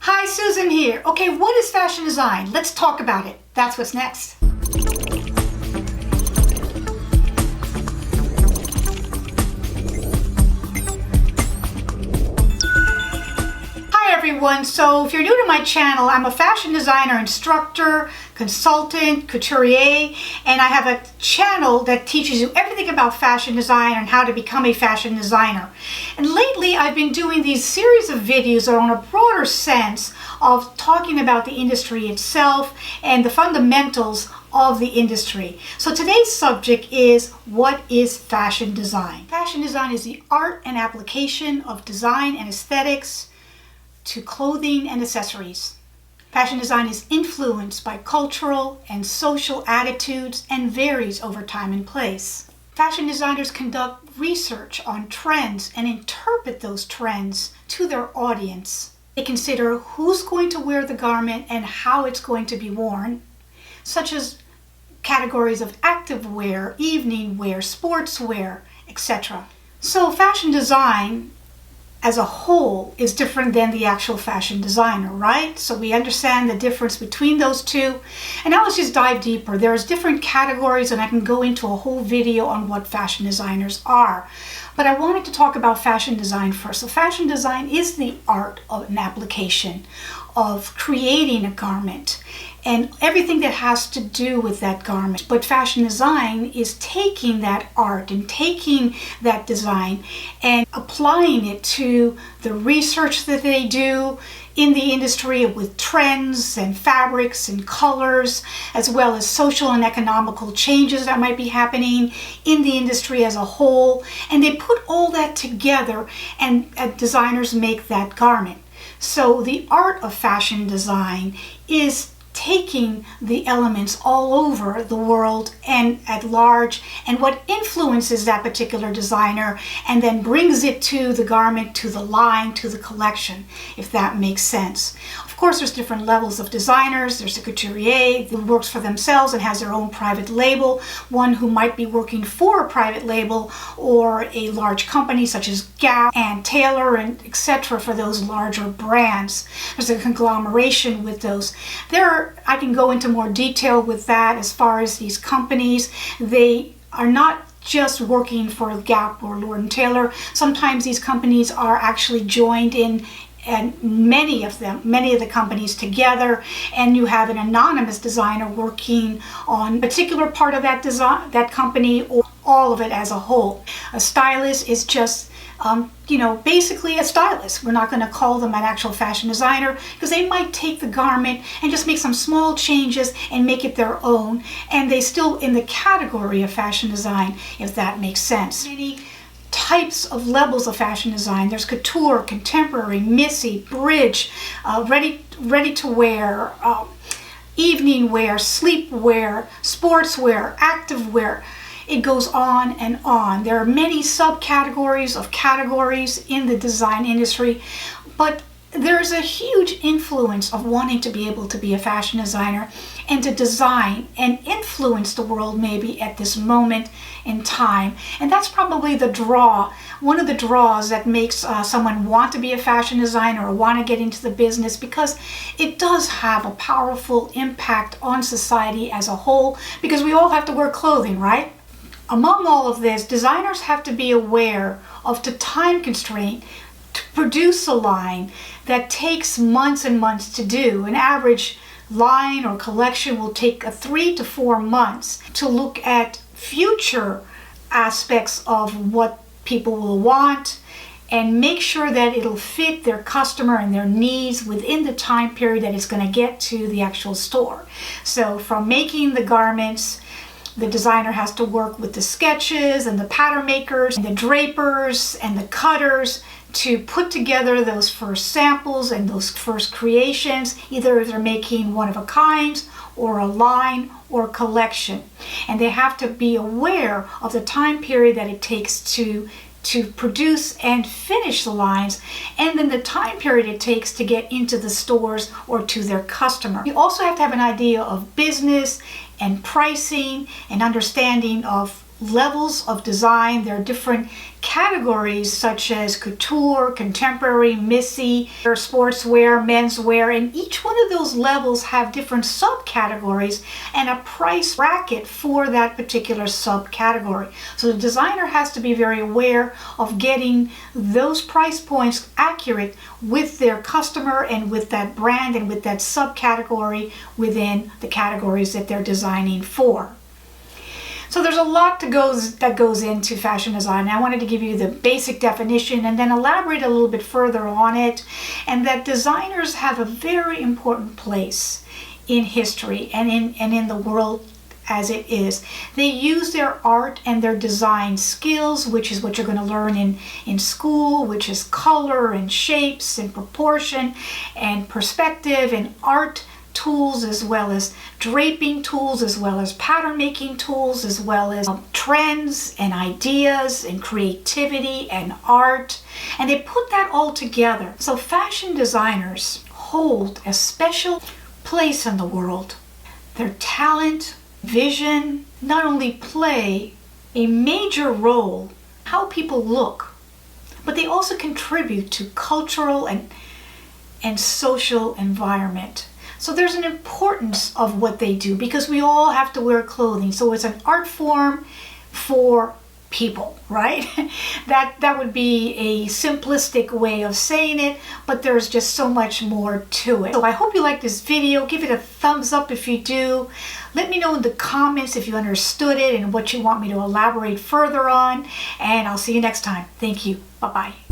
Hi, Susan here. Okay, what is fashion design? Let's talk about it. That's what's next. Hi everyone. So if you're new to my channel, I'm a fashion designer, instructor, consultant, couturier, and I have a channel that teaches you everything about fashion design and how to become a fashion designer. And lately I've been doing these series of videos on a broader sense of talking about the industry itself and the fundamentals of the industry. So today's subject is, what is fashion design? Fashion design is the art and application of design and aesthetics to clothing and accessories. Fashion design is influenced by cultural and social attitudes and varies over time and place. Fashion designers conduct research on trends and interpret those trends to their audience. They consider who's going to wear the garment and how it's going to be worn, such as categories of active wear, evening wear, sportswear, etc. So fashion design as a whole is different than the actual fashion designer, right? So we understand the difference between those two. And now let's just dive deeper. There's different categories and I can go into a whole video on what fashion designers are. But I wanted to talk about fashion design first. So fashion design is the art of an application of creating a garment and everything that has to do with that garment. But fashion design is taking that art and taking that design and applying it to the research that they do in the industry with trends and fabrics and colors, as well as social and economical changes that might be happening in the industry as a whole. And they put all that together and designers make that garment. So the art of fashion design is taking the elements all over the world and at large and what influences that particular designer and then brings it to the garment, to the line, to the collection, if that makes sense. Of course, there's different levels of designers. There's a couturier who works for themselves and has their own private label, one who might be working for a private label or a large company such as Gap and Taylor and etc. for those larger brands. There's a conglomeration with those. I can go into more detail with that as far as these companies. They are not just working for Gap or Lord & Taylor. Sometimes these companies are actually joined in, and many of the companies together, and you have an anonymous designer working on a particular part of that design, that company, or all of it as a whole. A stylist is just basically a stylist. We're not going to call them an actual fashion designer because they might take the garment and just make some small changes and make it their own, and they still in the category of fashion design, if that makes sense. Many types of levels of fashion design. There's couture, contemporary, missy, bridge, ready to wear, evening wear, sleep wear, sportswear, active wear. It goes on and on. There are many subcategories of categories in the design industry, but there's a huge influence of wanting to be able to be a fashion designer and to design and influence the world maybe at this moment in time. And that's probably the draw, one of the draws that makes someone want to be a fashion designer or want to get into the business, because it does have a powerful impact on society as a whole, because we all have to wear clothing, right? Among all of this, designers have to be aware of the time constraint to produce a line that takes months and months to do. An average line or collection will take 3 to 4 months to look at future aspects of what people will want and make sure that it'll fit their customer and their needs within the time period that it's going to get to the actual store. So from making the garments, the designer has to work with the sketches and the pattern makers and the drapers and the cutters to put together those first samples and those first creations, either if they're making one of a kind or a line or collection. And they have to be aware of the time period that it takes to produce and finish the lines, and then the time period it takes to get into the stores or to their customer. You also have to have an idea of business and pricing and understanding of levels of design. There are different categories such as couture, contemporary, missy, sportswear, menswear, and each one of those levels have different subcategories and a price bracket for that particular subcategory. So the designer has to be very aware of getting those price points accurate with their customer and with that brand and with that subcategory within the categories that they're designing for. So there's a lot that goes into fashion design. I wanted to give you the basic definition and then elaborate a little bit further on it, and that designers have a very important place in history and in the world as it is. They use their art and their design skills, which is what you're going to learn in school, which is color and shapes and proportion and perspective and art tools, as well as draping tools, as well as pattern making tools, as well as trends and ideas and creativity and art, and they put that all together. So fashion designers hold a special place in the world. Their talent, vision not only play a major role in how people look, but they also contribute to cultural and social environment. So there's an importance of what they do because we all have to wear clothing. So it's an art form for people, right? That would be a simplistic way of saying it, but there's just so much more to it. So I hope you like this video. Give it a thumbs up if you do. Let me know in the comments if you understood it and what you want me to elaborate further on. And I'll see you next time. Thank you. Bye-bye.